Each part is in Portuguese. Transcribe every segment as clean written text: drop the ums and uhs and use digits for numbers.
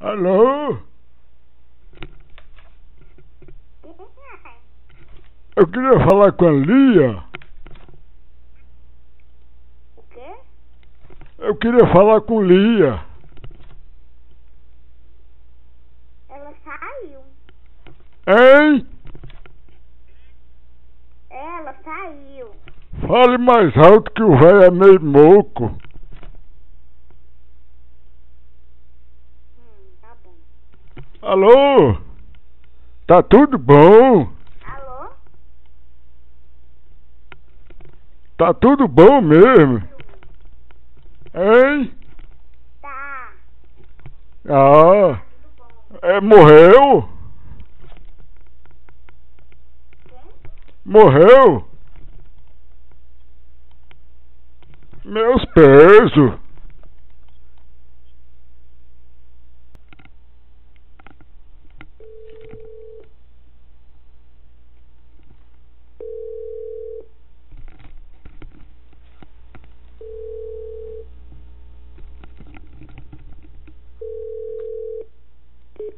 Alô? Eu queria falar com a Lia. O quê? Eu queria falar com Lia. Ela saiu. Hein? Ela saiu. Fale mais alto que o velho é meio moco. Tá bom. Alô? Tá tudo bom? Alô? Tá tudo bom mesmo? Hein? Tá. Ah, Tudo bom. morreu? Quem? Morreu? Meus pesos.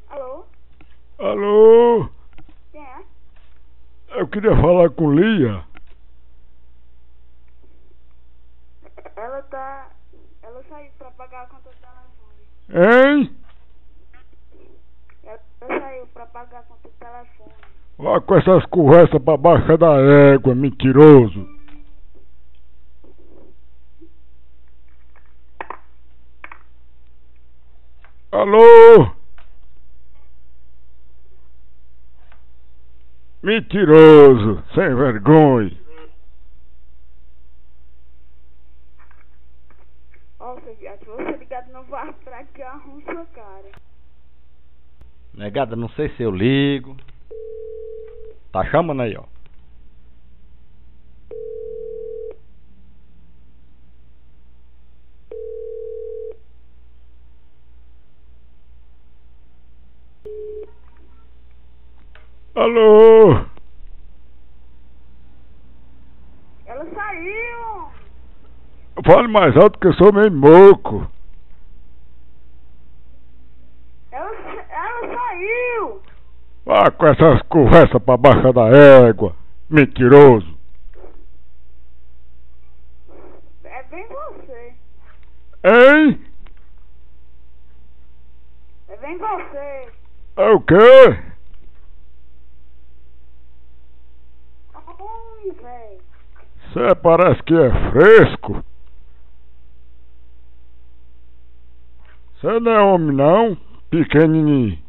Alô? Alô? Quem é? Eu queria falar com Lia. Ela saiu pra pagar a conta do telefone. Hein? Ela saiu pra pagar a conta do telefone. Vá com essas conversas pra baixo da égua, mentiroso. Alô? Mentiroso, sem vergonha. Ó, seu viado, se você ligado não vai pra cá, arrumo sua cara. Negada, não sei se eu ligo. Tá chamando aí, ó. Alô? Ela saiu! Fale mais alto que eu sou meio moco. Ela saiu! Vá com essas conversas pra baixo da égua, mentiroso. É bem você. Hein? É bem você. É o quê? Ai, velho. Cê parece que é fresco. Cê não é homem não, pequenininho.